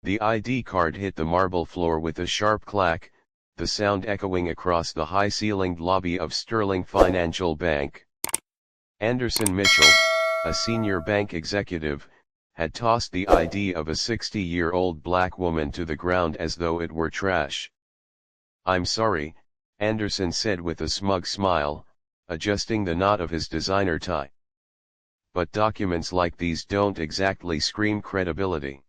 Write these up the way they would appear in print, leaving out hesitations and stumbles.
The ID card hit the marble floor with a sharp clack, the sound echoing across the high-ceilinged lobby of Sterling Financial Bank. Anderson Mitchell, a senior bank executive, had tossed the ID of a 60-year-old black woman to the ground as though it were trash. "I'm sorry," Anderson said with a smug smile, adjusting the knot of his designer tie. "But documents like these don't exactly scream credibility."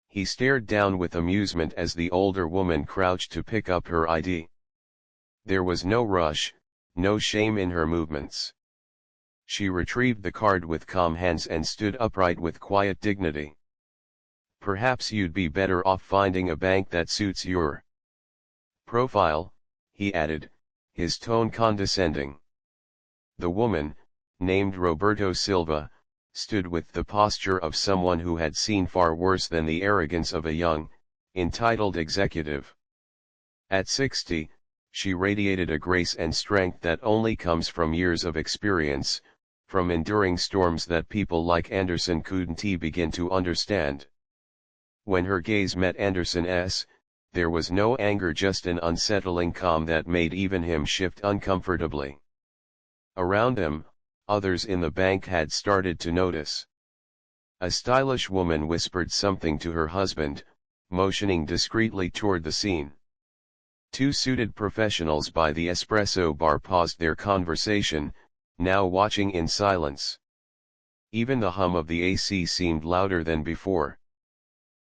He stared down with amusement as the older woman crouched to pick up her ID. There was no rush, no shame in her movements. She retrieved the card with calm hands and stood upright with quiet dignity. "Perhaps you'd be better off finding a bank that suits your profile," he added, his tone condescending. The woman, named Roberto Silva, stood with the posture of someone who had seen far worse than the arrogance of a young, entitled executive. At 60, she radiated a grace and strength that only comes from years of experience, from enduring storms that people like Anderson couldn't begin to understand. When her gaze met Anderson's, there was no anger, just an unsettling calm that made even him shift uncomfortably. Around them, others in the bank had started to notice. A stylish woman whispered something to her husband, motioning discreetly toward the scene. Two suited professionals by the espresso bar paused their conversation, now watching in silence. Even the hum of the AC seemed louder than before.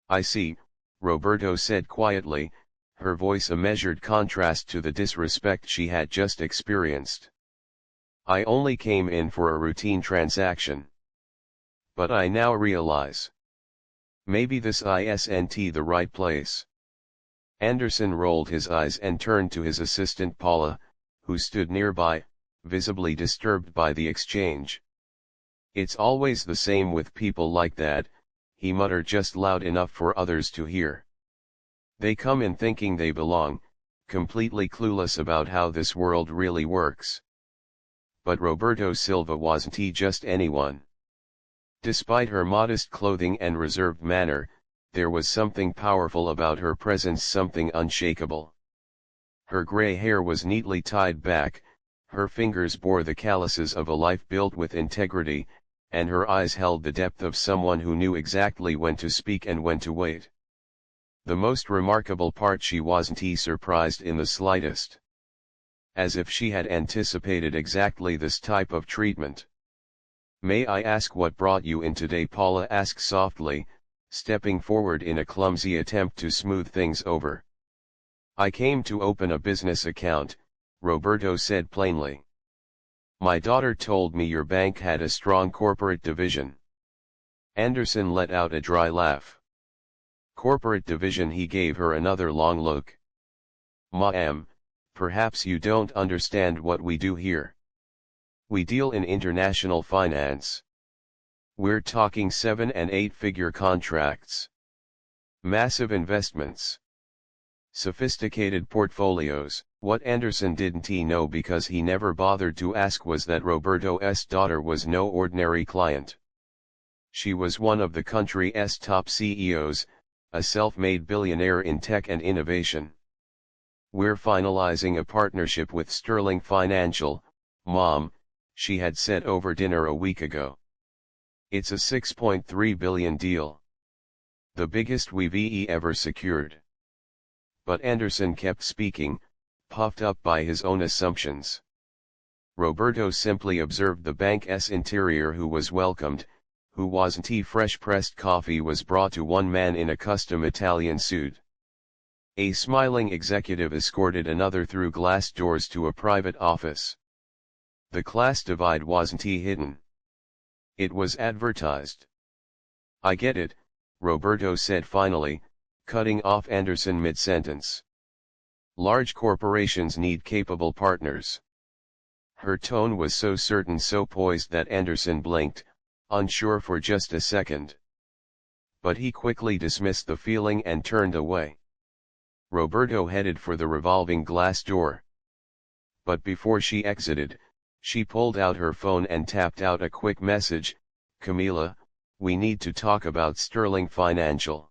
"I see," Roberto said quietly, her voice a measured contrast to the disrespect she had just experienced. "I only came in for a routine transaction. But I now realize. Maybe this isn't the right place." Anderson rolled his eyes and turned to his assistant Paula, who stood nearby, visibly disturbed by the exchange. "It's always the same with people like that," he muttered just loud enough for others to hear. "They come in thinking they belong, completely clueless about how this world really works." But Roberto Silva wasn't just anyone. Despite her modest clothing and reserved manner, there was something powerful about her presence, something unshakable. Her gray hair was neatly tied back, her fingers bore the calluses of a life built with integrity, and her eyes held the depth of someone who knew exactly when to speak and when to wait. The most remarkable part, she wasn't surprised in the slightest. As if she had anticipated exactly this type of treatment. "May I ask what brought you in today?" Paula asked softly, stepping forward in a clumsy attempt to smooth things over. "I came to open a business account," Roberto said plainly. "My daughter told me your bank had a strong corporate division." Anderson let out a dry laugh. "Corporate division?" He gave her another long look. "Ma'am, perhaps you don't understand what we do here. We deal in international finance. We're talking 7- and 8-figure contracts. Massive investments. Sophisticated portfolios." What Anderson didn't know, because he never bothered to ask, was that Roberto's daughter was no ordinary client. She was one of the country's top CEOs, a self-made billionaire in tech and innovation. "We're finalizing a partnership with Sterling Financial, Mom," she had said over dinner a week ago. "It's a $6.3 billion deal. The biggest we've ever secured." But Anderson kept speaking, puffed up by his own assumptions. Roberto simply observed the bank's interior. Who was welcomed, who wasn't. Fresh-pressed coffee was brought to one man in a custom Italian suit. A smiling executive escorted another through glass doors to a private office. The class divide wasn't hidden. It was advertised. "I get it," Roberto said finally, cutting off Anderson mid-sentence. "Large corporations need capable partners." Her tone was so certain, so poised, that Anderson blinked, unsure for just a second. But he quickly dismissed the feeling and turned away. Roberto headed for the revolving glass door. But before she exited, she pulled out her phone and tapped out a quick message. "Camila, we need to talk about Sterling Financial."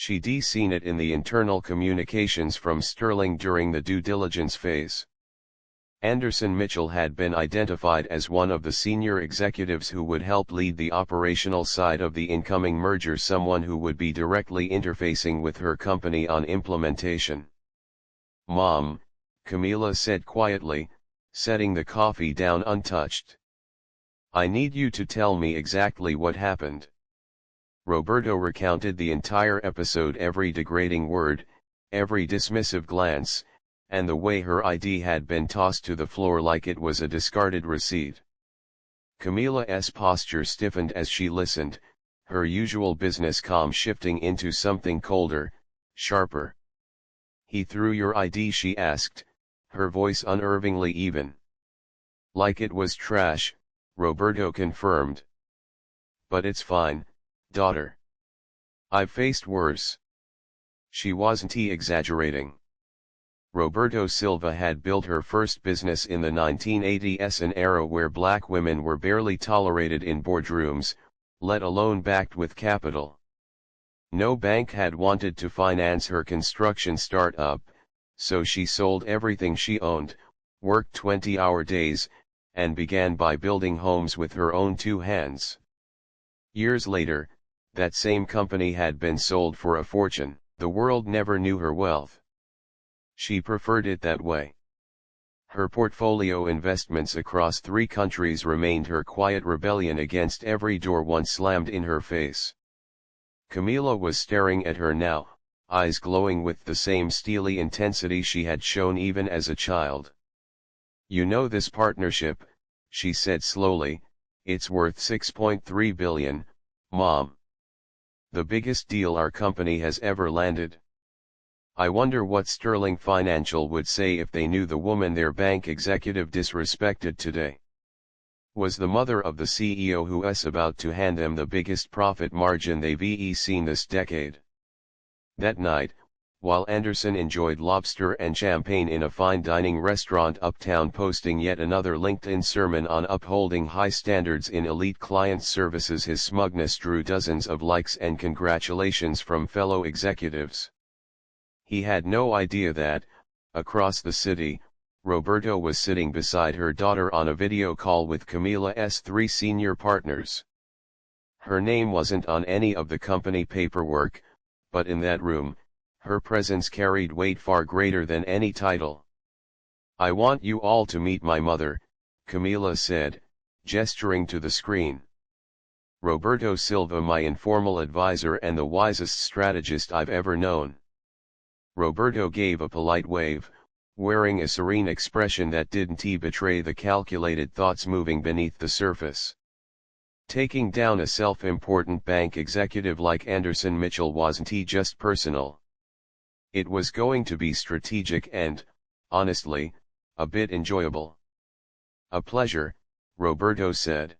She'd seen it in the internal communications from Sterling during the due diligence phase. Anderson Mitchell had been identified as one of the senior executives who would help lead the operational side of the incoming merger, someone who would be directly interfacing with her company on implementation. "Mom," Camila said quietly, setting the coffee down untouched. "I need you to tell me exactly what happened." Roberto recounted the entire episode, every degrading word, every dismissive glance, and the way her ID had been tossed to the floor like it was a discarded receipt. Camila's posture stiffened as she listened, her usual business calm shifting into something colder, sharper. "He threw your ID?" she asked, her voice unnervingly even. "Like it was trash," Roberto confirmed. "But it's fine, daughter. I've faced worse." She wasn't exaggerating. Roberto Silva had built her first business in the 1980s, an era where black women were barely tolerated in boardrooms, let alone backed with capital. No bank had wanted to finance her construction startup, so she sold everything she owned, worked 20-hour days, and began by building homes with her own two hands. Years later, that same company had been sold for a fortune. The world never knew her wealth. She preferred it that way. Her portfolio investments across 3 countries remained her quiet rebellion against every door once slammed in her face. Camila was staring at her now, eyes glowing with the same steely intensity she had shown even as a child. "You know this partnership," she said slowly, "it's worth $6.3 billion, Mom. The biggest deal our company has ever landed. I wonder what Sterling Financial would say if they knew the woman their bank executive disrespected today was the mother of the CEO who's about to hand them the biggest profit margin they've seen this decade." That night, while Anderson enjoyed lobster and champagne in a fine dining restaurant uptown, posting yet another LinkedIn sermon on upholding high standards in elite client services, his smugness drew dozens of likes and congratulations from fellow executives. He had no idea that, across the city, Roberto was sitting beside her daughter on a video call with Camila's 3 senior partners. Her name wasn't on any of the company paperwork, but in that room, her presence carried weight far greater than any title. "I want you all to meet my mother," Camila said, gesturing to the screen. "Roberto Silva, my informal advisor and the wisest strategist I've ever known." Roberto gave a polite wave, wearing a serene expression that didn't betray the calculated thoughts moving beneath the surface. Taking down a self-important bank executive like Anderson Mitchell wasn't just personal. It was going to be strategic and, honestly, a bit enjoyable. "A pleasure," Roberto said.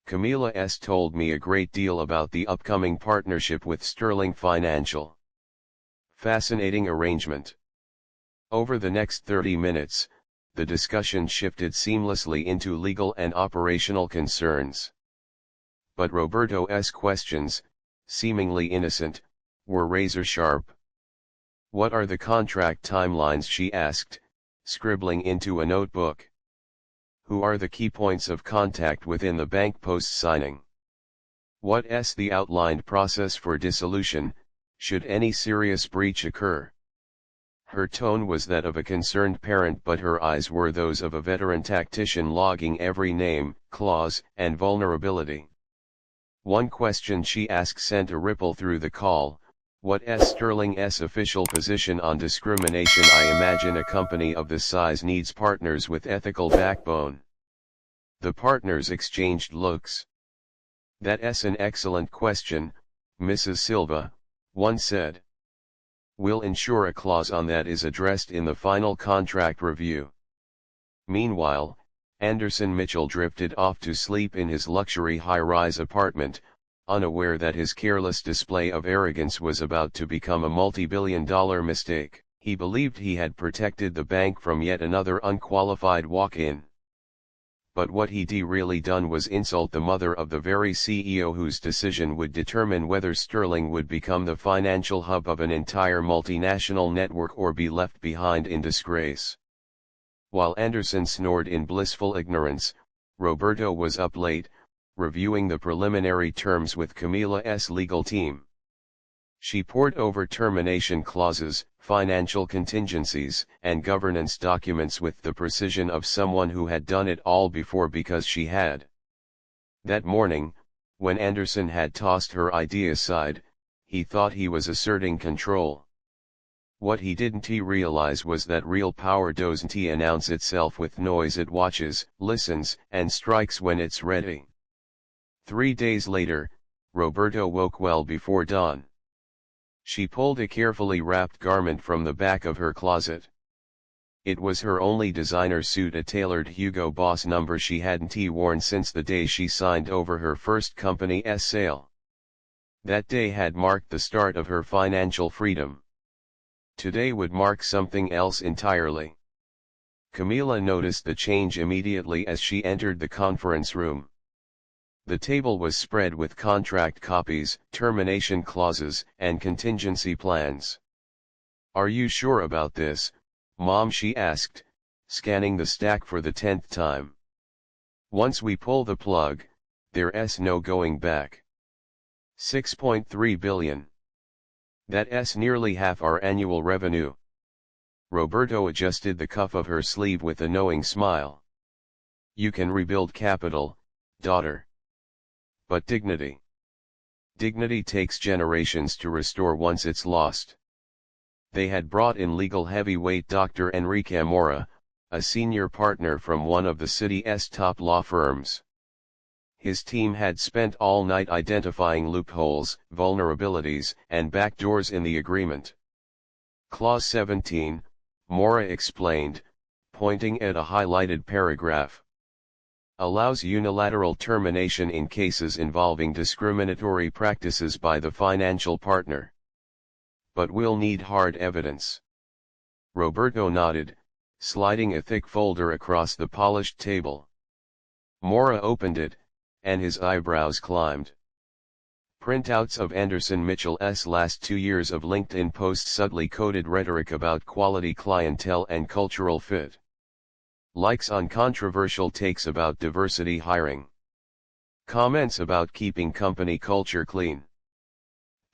"Camila's told me a great deal about the upcoming partnership with Sterling Financial. Fascinating arrangement." Over the next 30 minutes, the discussion shifted seamlessly into legal and operational concerns. But Roberto's questions, seemingly innocent, were razor sharp. "What are the contract timelines?" she asked, scribbling into a notebook. "Who are the key points of contact within the bank post-signing? What's the outlined process for dissolution, should any serious breach occur?" Her tone was that of a concerned parent, but her eyes were those of a veteran tactician logging every name, clause, and vulnerability. One question she asked sent a ripple through the call: "What's Sterling's official position on discrimination? I imagine a company of this size needs partners with ethical backbone." The partners exchanged looks. "That's an excellent question, Mrs. Silva," one said. "We'll ensure a clause on that is addressed in the final contract review." Meanwhile, Anderson Mitchell drifted off to sleep in his luxury high-rise apartment, unaware that his careless display of arrogance was about to become a multi-billion-dollar mistake. He believed he had protected the bank from yet another unqualified walk-in. but what he'd really done was insult the mother of the very CEO whose decision would determine whether Sterling would become the financial hub of an entire multinational network or be left behind in disgrace. While Anderson snored in blissful ignorance, Roberto was up late, reviewing the preliminary terms with Camila's legal team. She pored over termination clauses, financial contingencies, and governance documents with the precision of someone who had done it all before because she had. That morning, when Anderson had tossed her idea aside, he thought he was asserting control. What he didn't realize was that real power doesn't announce itself with noise. It watches, listens, and strikes when it's ready. 3 days later, Roberto woke well before dawn. She pulled a carefully wrapped garment from the back of her closet. It was her only designer suit, a tailored Hugo Boss number she hadn't worn since the day she signed over her first company's sale. That day had marked the start of her financial freedom. Today would mark something else entirely. Camila noticed the change immediately as she entered the conference room. The table was spread with contract copies, termination clauses, and contingency plans. "Are you sure about this, Mom?" she asked, scanning the stack for the 10th time. "Once we pull the plug, there's no going back. 6.3 billion. That's nearly half our annual revenue." Roberto adjusted the cuff of her sleeve with a knowing smile. "You can rebuild capital, daughter. But dignity. Dignity takes generations to restore once it's lost." They had brought in legal heavyweight Dr. Enrique Mora, a senior partner from one of the city's top law firms. His team had spent all night identifying loopholes, vulnerabilities, and backdoors in the agreement. Clause 17, Mora explained, pointing at a highlighted paragraph, allows unilateral termination in cases involving discriminatory practices by the financial partner. But we'll need hard evidence. Roberto nodded, sliding a thick folder across the polished table. Mora opened it, and his eyebrows climbed. Printouts of Anderson Mitchell's last 2 years of LinkedIn posts, subtly coded rhetoric about quality clientele and cultural fit. Likes on controversial takes about diversity hiring. Comments about keeping company culture clean.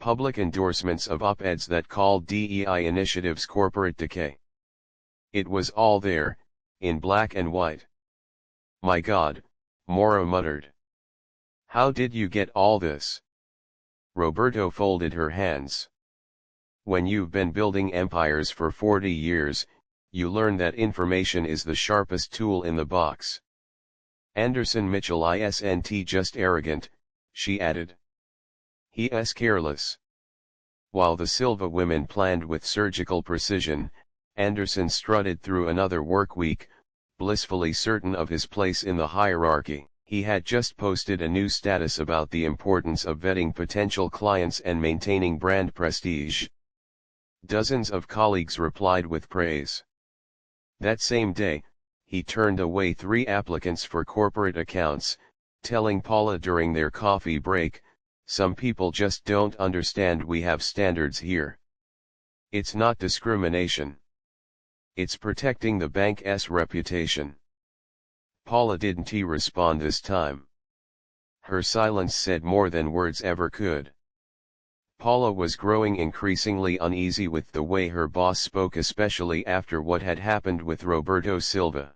Public endorsements of op-eds that called DEI initiatives corporate decay. It was all there, in black and white. "My God," Mora muttered. "How did you get all this?" Roberto folded her hands. "When you've been building empires for 40 years, you learn that information is the sharpest tool in the box." "Anderson Mitchell isn't just arrogant," she added. "He's careless." While the Silva women planned with surgical precision, Anderson strutted through another work week, blissfully certain of his place in the hierarchy. He had just posted a new status about the importance of vetting potential clients and maintaining brand prestige. Dozens of colleagues replied with praise. That same day, he turned away 3 applicants for corporate accounts, telling Paula during their coffee break, "Some people just don't understand we have standards here. It's not discrimination. It's protecting the bank's reputation." Paula didn't respond this time. Her silence said more than words ever could. Paula was growing increasingly uneasy with the way her boss spoke, especially after what had happened with Roberto Silva.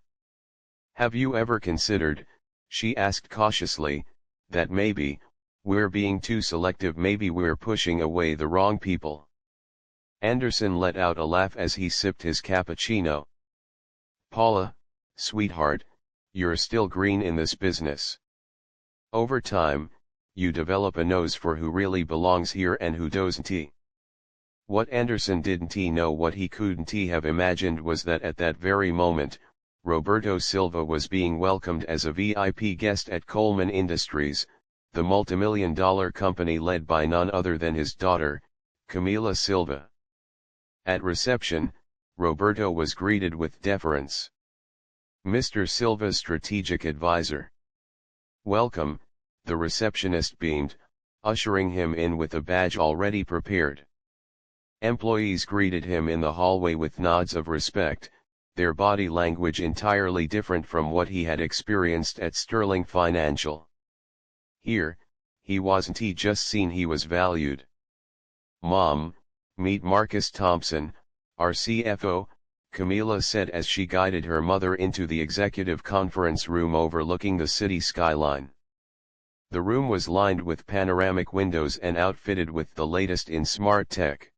"Have you ever considered," she asked cautiously, "that maybe we're being too selective, maybe we're pushing away the wrong people?" Anderson let out a laugh as he sipped his cappuccino. "Paula, sweetheart, you're still green in this business. Over time, you develop a nose for who really belongs here and who doesn't." What Anderson didn't know, what he couldn't have imagined, was that at that very moment, Roberto Silva was being welcomed as a VIP guest at Coleman Industries, the multimillion-dollar company led by none other than his daughter, Camila Silva. At reception, Roberto was greeted with deference. Mr. Silva's strategic advisor. Welcome, the receptionist beamed, ushering him in with a badge already prepared. Employees greeted him in the hallway with nods of respect, their body language entirely different from what he had experienced at Sterling Financial. Here, he wasn't just seen, he was valued. "Mom, meet Marcus Thompson, our CFO," Camila said as she guided her mother into the executive conference room overlooking the city skyline. The room was lined with panoramic windows and outfitted with the latest in smart tech.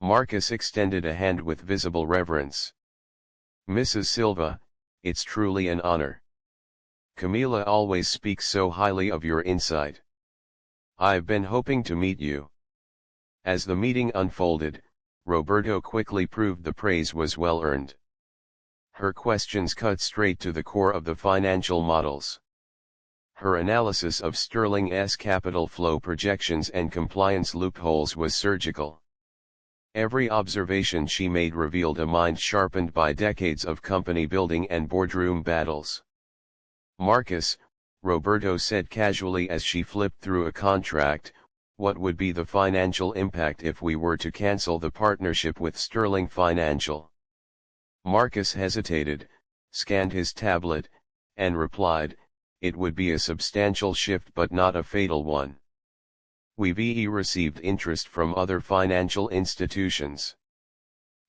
Marcus extended a hand with visible reverence. "Mrs. Silva, it's truly an honor. Camila always speaks so highly of your insight. I've been hoping to meet you." As the meeting unfolded, Roberto quickly proved the praise was well earned. Her questions cut straight to the core of the financial models. Her analysis of Sterling's capital flow projections and compliance loopholes was surgical. Every observation she made revealed a mind sharpened by decades of company building and boardroom battles. "Marcus," Roberto said casually as she flipped through a contract, "what would be the financial impact if we were to cancel the partnership with Sterling Financial?" Marcus hesitated, scanned his tablet, and replied, "It would be a substantial shift but not a fatal one. We've received interest from other financial institutions.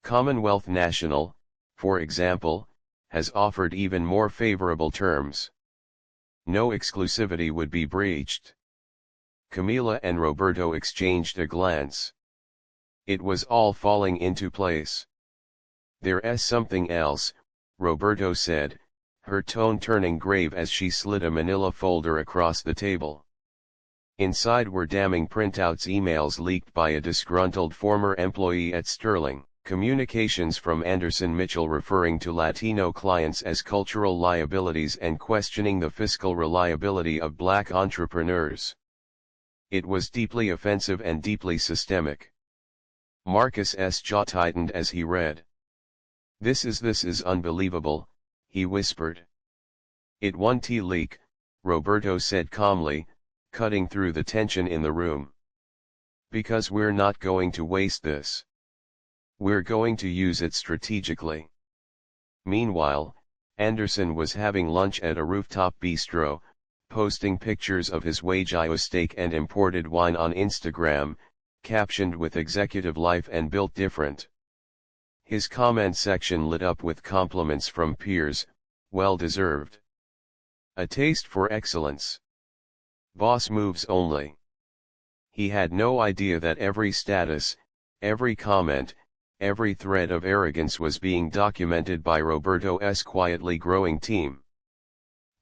Commonwealth National, for example, has offered even more favorable terms. No exclusivity would be breached." Camila and Roberto exchanged a glance. It was all falling into place. "There's something else," Roberto said, her tone turning grave as she slid a manila folder across the table. Inside were damning printouts, emails leaked by a disgruntled former employee at Sterling, communications from Anderson Mitchell referring to Latino clients as cultural liabilities and questioning the fiscal reliability of black entrepreneurs. It was deeply offensive and deeply systemic. Marcus's jaw tightened as he read. This is unbelievable," he whispered. "It won't leak," Roberto said calmly, cutting through the tension in the room. "Because we're not going to waste this. We're going to use it strategically." Meanwhile, Anderson was having lunch at a rooftop bistro, posting pictures of his Wagyu steak and imported wine on Instagram, captioned with "Executive life and built different." His comment section lit up with compliments from peers, well deserved. A taste for excellence. Boss moves only. He had no idea that every status, every comment, every thread of arrogance was being documented by Roberto's quietly growing team.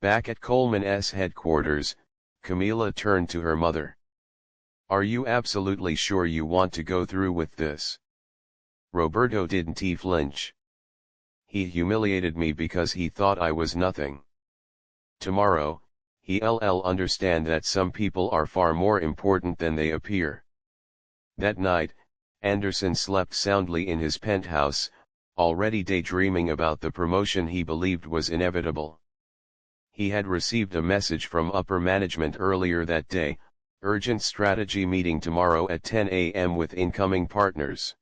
Back at Coleman's headquarters, Camila turned to her mother. "Are you absolutely sure you want to go through with this?" Roberto didn't flinch. "He humiliated me because he thought I was nothing. Tomorrow, he'll understand that some people are far more important than they appear." That night, Anderson slept soundly in his penthouse, already daydreaming about the promotion he believed was inevitable. He had received a message from upper management earlier that day, urgent strategy meeting tomorrow at 10 a.m. with incoming partners.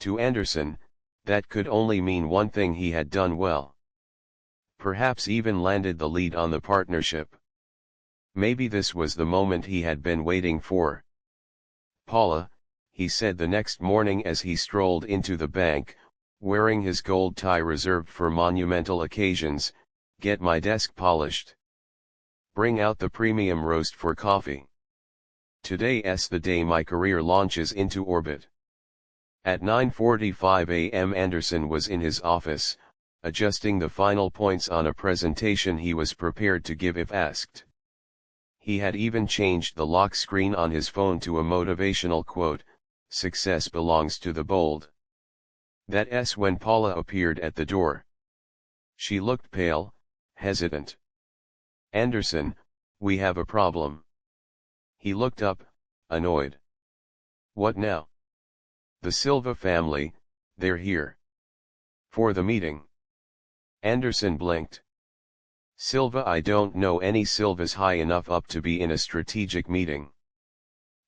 To Anderson, that could only mean one thing: he had done well. Perhaps even landed the lead on the partnership. Maybe this was the moment he had been waiting for. "Paula," he said the next morning as he strolled into the bank, wearing his gold tie reserved for monumental occasions, "get my desk polished. Bring out the premium roast for coffee. Today's the day my career launches into orbit." At 9:45 a.m. Anderson was in his office, adjusting the final points on a presentation he was prepared to give if asked. He had even changed the lock screen on his phone to a motivational quote, "Success belongs to the bold." That's when Paula appeared at the door. She looked pale, hesitant. "Anderson, we have a problem." He looked up, annoyed. "What now?" "The Silva family, they're here. For the meeting." Anderson blinked. Silva, I don't know any Silvas high enough up to be in a strategic meeting.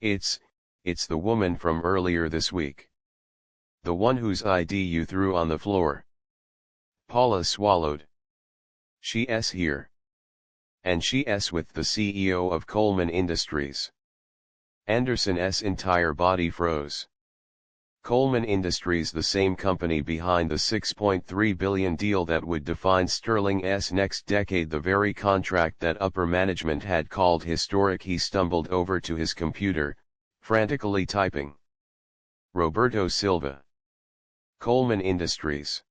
It's the woman from earlier this week. The one whose ID you threw on the floor. Paula swallowed. She's here. And she's with the CEO of Coleman Industries. Anderson's entire body froze. Coleman Industries, the same company behind the $6.3 billion deal that would define Sterling's next decade, the very contract that upper management had called historic. He stumbled over to his computer, frantically typing. Roberto Silva. Coleman Industries.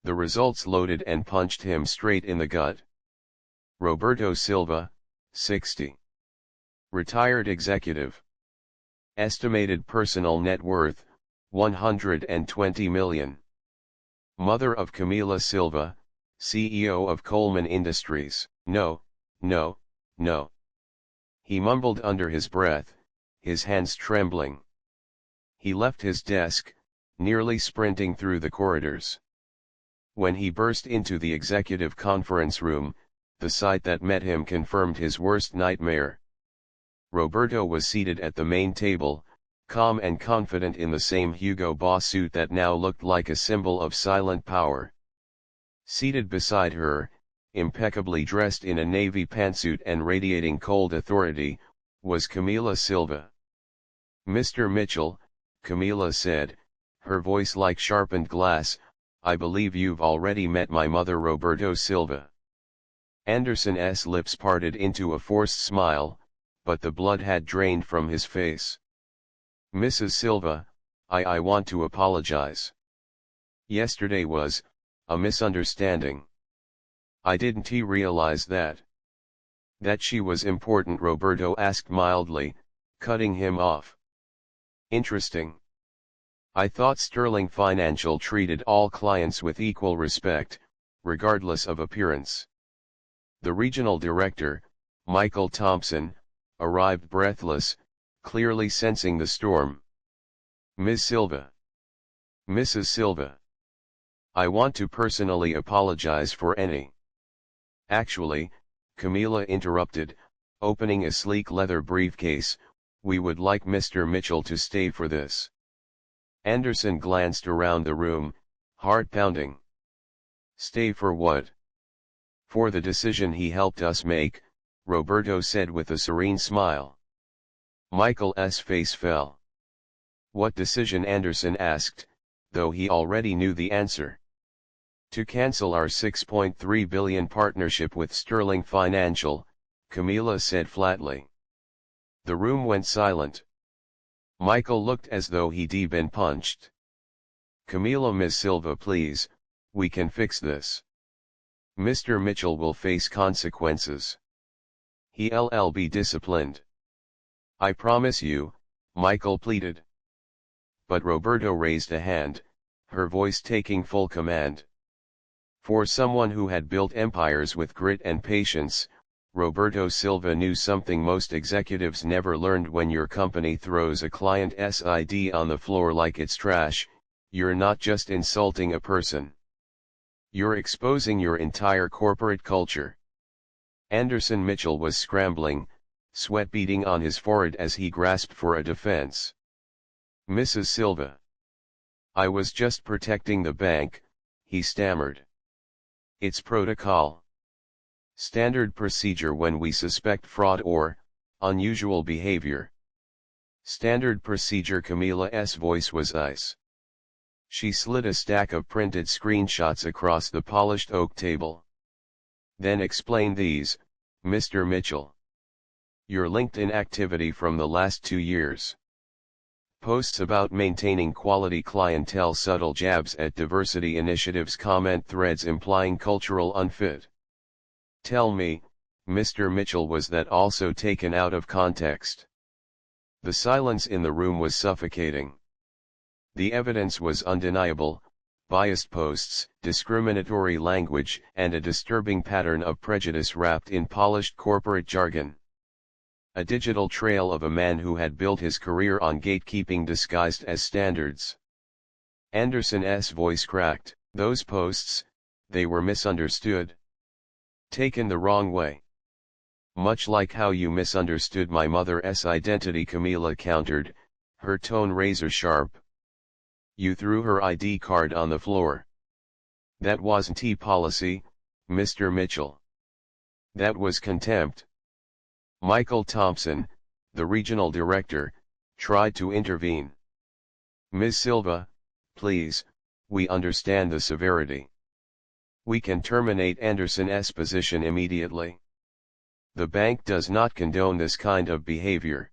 The results loaded and punched him straight in the gut. Roberto Silva, 60. Retired executive. Estimated personal net worth, 120 million. Mother of Camila Silva, CEO of Coleman Industries. No, no, no. He mumbled under his breath, his hands trembling. He left his desk, nearly sprinting through the corridors. When he burst into the executive conference room, the sight that met him confirmed his worst nightmare. Roberto was seated at the main table, calm and confident in the same Hugo Boss suit that now looked like a symbol of silent power. Seated beside her, impeccably dressed in a navy pantsuit and radiating cold authority, was Camila Silva. Mr. Mitchell, Camila said, her voice like sharpened glass, I believe you've already met my mother, Roberto Silva. Anderson's lips parted into a forced smile, but the blood had drained from his face. Mrs. Silva, I want to apologize. Yesterday was a misunderstanding. I didn't realize that she was important, Roberto asked mildly, cutting him off. Interesting. I thought Sterling Financial treated all clients with equal respect, regardless of appearance. The regional director, Michael Thompson, arrived breathless, clearly sensing the storm. Ms. Silva. Mrs. Silva. I want to personally apologize for any. Actually, Camila interrupted, opening a sleek leather briefcase, we would like Mr. Mitchell to stay for this. Anderson glanced around the room, heart pounding. Stay for what? For the decision he helped us make, Roberto said with a serene smile. Michael's face fell. What decision? Anderson asked, though he already knew the answer. To cancel our $6.3 billion partnership with Sterling Financial, Camila said flatly. The room went silent. Michael looked as though he'd been punched. Camila, Ms. Silva, please, we can fix this. Mr. Mitchell will face consequences. He'll be disciplined. I promise you, Michael pleaded. But Roberto raised a hand, her voice taking full command. For someone who had built empires with grit and patience, Roberto Silva knew something most executives never learned. When your company throws a client's ID on the floor like it's trash, you're not just insulting a person. You're exposing your entire corporate culture. Anderson Mitchell was scrambling, sweat beading on his forehead as he grasped for a defense. Mrs. Silva. I was just protecting the bank, he stammered. It's protocol. Standard procedure when we suspect fraud or unusual behavior. Standard procedure. Camila's voice was ice. She slid a stack of printed screenshots across the polished oak table. Then explain these, Mr. Mitchell. Your LinkedIn activity from the last 2 years. Posts about maintaining quality clientele, subtle jabs at diversity initiatives, comment threads implying cultural unfit. Tell me, Mr. Mitchell, was that also taken out of context? The silence in the room was suffocating. The evidence was undeniable: biased posts, discriminatory language, and a disturbing pattern of prejudice wrapped in polished corporate jargon. A digital trail of a man who had built his career on gatekeeping disguised as standards. Anderson's voice cracked. Those posts, they were misunderstood. Taken the wrong way. Much like how you misunderstood my mother's identity, Camila countered, her tone razor sharp. You threw her ID card on the floor. That wasn't policy, Mr. Mitchell. That was contempt. Michael Thompson, the regional director, tried to intervene. Ms. Silva, please, we understand the severity. We can terminate Anderson's position immediately. The bank does not condone this kind of behavior.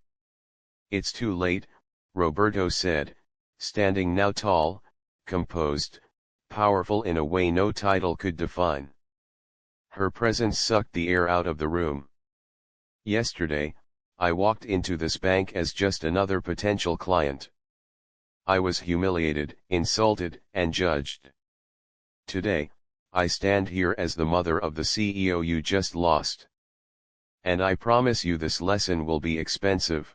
It's too late, Roberto said, standing now tall, composed, powerful in a way no title could define. Her presence sucked the air out of the room. Yesterday, I walked into this bank as just another potential client. I was humiliated, insulted, and judged. Today, I stand here as the mother of the CEO you just lost. And I promise you this lesson will be expensive.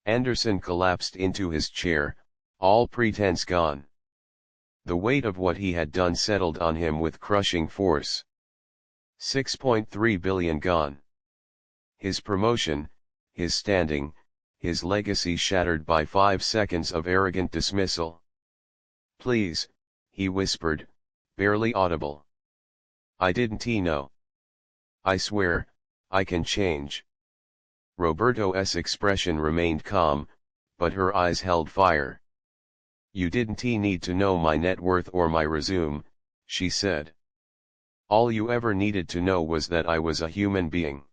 Anderson collapsed into his chair, all pretense gone. The weight of what he had done settled on him with crushing force. 6.3 billion gone. His promotion, his standing, his legacy shattered by 5 seconds of arrogant dismissal. Please, he whispered, barely audible. I didn't know. I swear, I can change. Roberto's expression remained calm, but her eyes held fire. You didn't need to know my net worth or my resume, she said. All you ever needed to know was that I was a human being.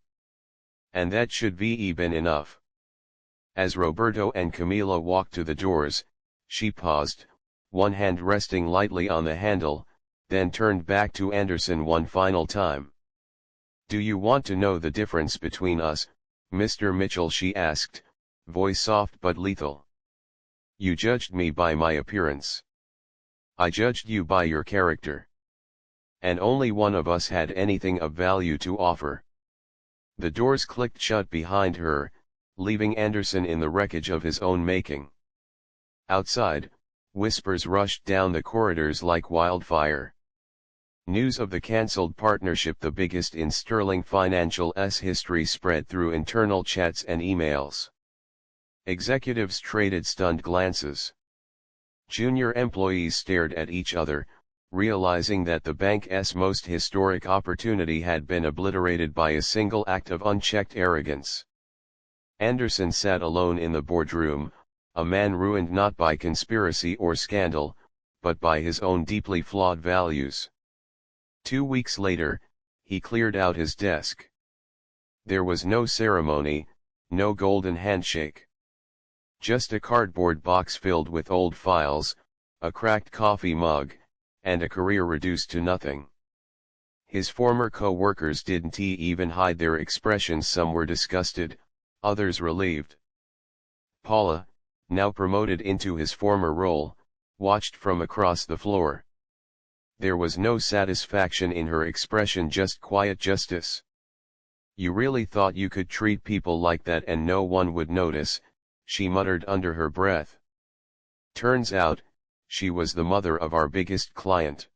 And that should be been enough. As Roberto and Camila walked to the doors, she paused, one hand resting lightly on the handle, then turned back to Anderson one final time. Do you want to know the difference between us, Mr. Mitchell? She asked, voice soft but lethal. You judged me by my appearance. I judged you by your character. And only one of us had anything of value to offer. The doors clicked shut behind her, leaving Anderson in the wreckage of his own making. Outside, whispers rushed down the corridors like wildfire. News of the cancelled partnership, the biggest in Sterling Financial's history, spread through internal chats and emails. Executives traded stunned glances. Junior employees stared at each other, realizing that the bank's most historic opportunity had been obliterated by a single act of unchecked arrogance. Anderson sat alone in the boardroom, a man ruined not by conspiracy or scandal, but by his own deeply flawed values. 2 weeks later, he cleared out his desk. There was no ceremony, no golden handshake. Just a cardboard box filled with old files, a cracked coffee mug, and a career reduced to nothing. His former co-workers didn't even hide their expressions. Some were disgusted, others relieved. Paula, now promoted into his former role, watched from across the floor. There was no satisfaction in her expression, just quiet justice. You really thought you could treat people like that and no one would notice, she muttered under her breath. Turns out, she was the mother of our biggest client.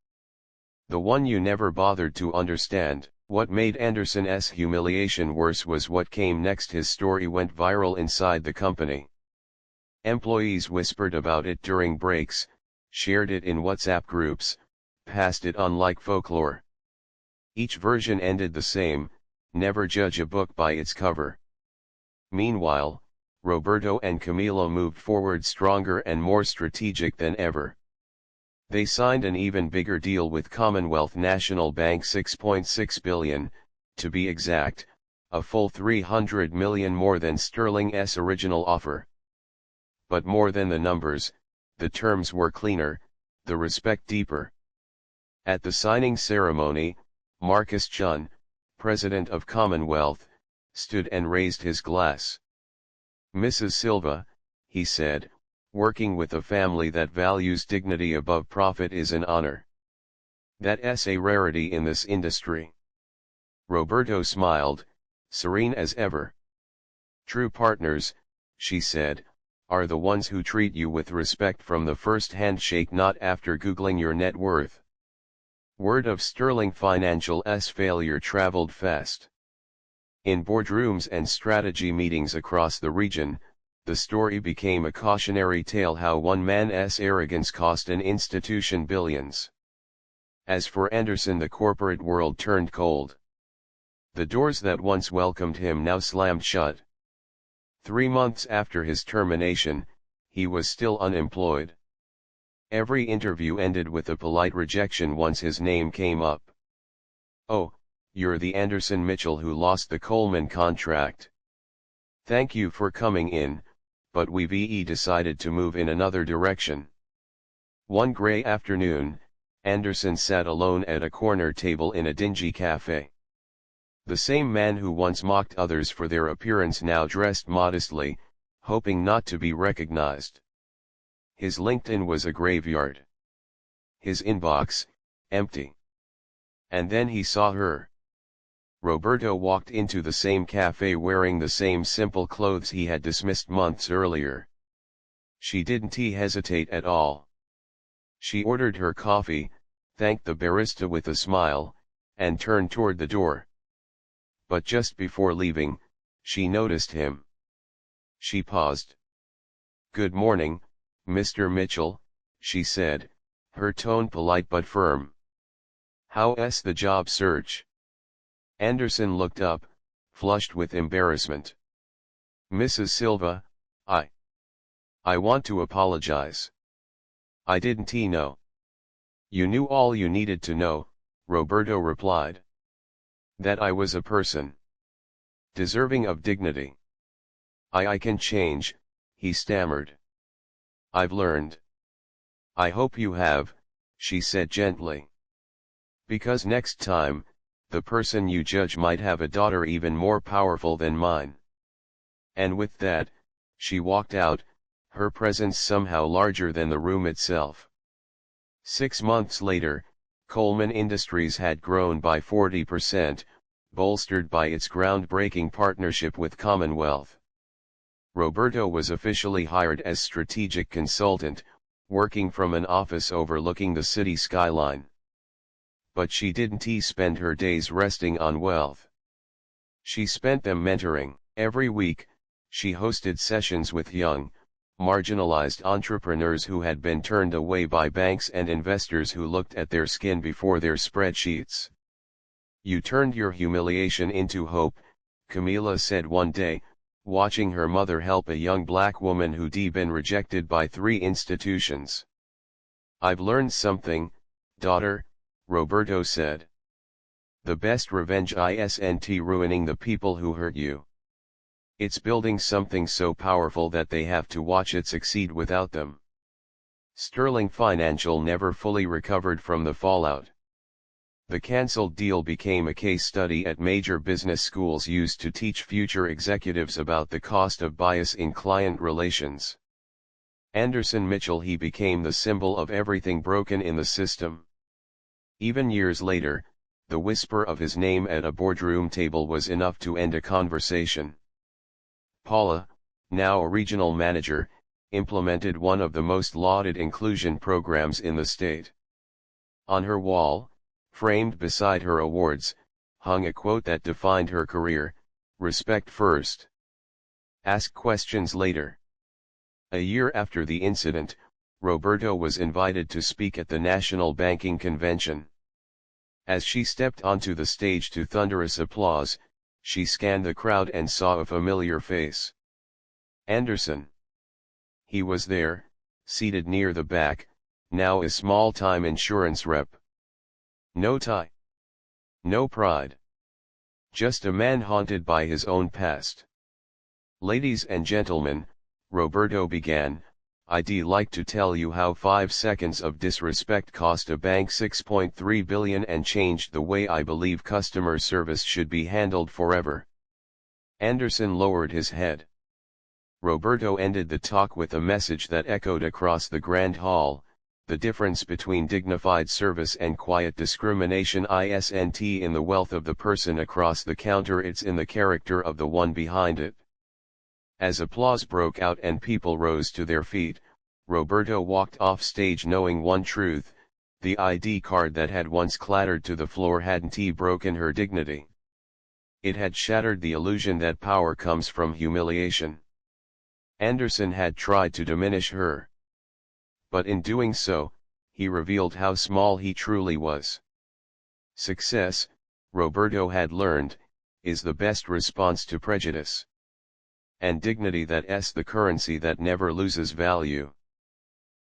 The one you never bothered to understand. What made Anderson's humiliation worse was what came next. His story went viral inside the company. Employees whispered about it during breaks, shared it in WhatsApp groups, passed it on like folklore. Each version ended the same: never judge a book by its cover. Meanwhile, Roberto and Camila moved forward stronger and more strategic than ever. They signed an even bigger deal with Commonwealth National Bank, 6.6 billion, to be exact, a full 300 million more than Sterling's original offer. But more than the numbers, the terms were cleaner, the respect deeper. At the signing ceremony, Marcus Chun, president of Commonwealth, stood and raised his glass. Mrs. Silva, he said, working with a family that values dignity above profit is an honor. That's a rarity in this industry. Roberto smiled, serene as ever. True partners, she said, are the ones who treat you with respect from the first handshake, not after Googling your net worth. Word of Sterling Financial's failure traveled fast. In boardrooms and strategy meetings across the region, the story became a cautionary tale how one man's arrogance cost an institution billions. As for Anderson, the corporate world turned cold. The doors that once welcomed him now slammed shut. 3 months after his termination, he was still unemployed. Every interview ended with a polite rejection once his name came up. "Oh, you're the Anderson Mitchell who lost the Coleman contract. Thank you for coming in, but we've decided to move in another direction." One gray afternoon, Anderson sat alone at a corner table in a dingy cafe. The same man who once mocked others for their appearance now dressed modestly, hoping not to be recognized. His LinkedIn was a graveyard. His inbox, empty. And then he saw her. Roberto walked into the same cafe wearing the same simple clothes he had dismissed months earlier. She didn't hesitate at all. She ordered her coffee, thanked the barista with a smile, and turned toward the door. But just before leaving, she noticed him. She paused. "Good morning, Mr. Mitchell," she said, her tone polite but firm. "How's the job search?" Anderson looked up, flushed with embarrassment. "Mrs. Silva, I want to apologize. I didn't know." "You knew all you needed to know," Roberto replied. "That I was a person deserving of dignity. I can change," he stammered. "I've learned." "I hope you have," she said gently. "Because next time, the person you judge might have a daughter even more powerful than mine." And with that, she walked out, her presence somehow larger than the room itself. 6 months later, Coleman Industries had grown by 40%, bolstered by its groundbreaking partnership with Commonwealth. Roberto was officially hired as strategic consultant, working from an office overlooking the city skyline. But she didn't spend her days resting on wealth. She spent them mentoring. Every week, she hosted sessions with young, marginalized entrepreneurs who had been turned away by banks and investors who looked at their skin before their spreadsheets. "You turned your humiliation into hope," Camila said one day, watching her mother help a young black woman who'd been rejected by 3 institutions. "I've learned something, daughter," Roberto said. "The best revenge isn't ruining the people who hurt you. It's building something so powerful that they have to watch it succeed without them." Sterling Financial never fully recovered from the fallout. The cancelled deal became a case study at major business schools used to teach future executives about the cost of bias in client relations. Anderson Mitchell, he became the symbol of everything broken in the system. Even years later, the whisper of his name at a boardroom table was enough to end a conversation. Paula, now a regional manager, implemented one of the most lauded inclusion programs in the state. On her wall, framed beside her awards, hung a quote that defined her career: "Respect first. Ask questions later." A year after the incident, Roberto was invited to speak at the National Banking Convention. As she stepped onto the stage to thunderous applause, she scanned the crowd and saw a familiar face. Anderson. He was there, seated near the back, now a small-time insurance rep. No tie. No pride. Just a man haunted by his own past. "Ladies and gentlemen," Roberto began, "I'd like to tell you how 5 seconds of disrespect cost a bank $6.3 billion and changed the way I believe customer service should be handled forever." Anderson lowered his head. Roberto ended the talk with a message that echoed across the grand hall: the difference between dignified service and quiet discrimination isn't in the wealth of the person across the counter, it's in the character of the one behind it. As applause broke out and people rose to their feet, Roberto walked off stage knowing one truth: The ID card that had once clattered to the floor hadn't broken her dignity. It had shattered the illusion that power comes from humiliation. Anderson had tried to diminish her. But in doing so, he revealed how small he truly was. Success, Roberto had learned, is the best response to prejudice. And dignity, that's the currency that never loses value.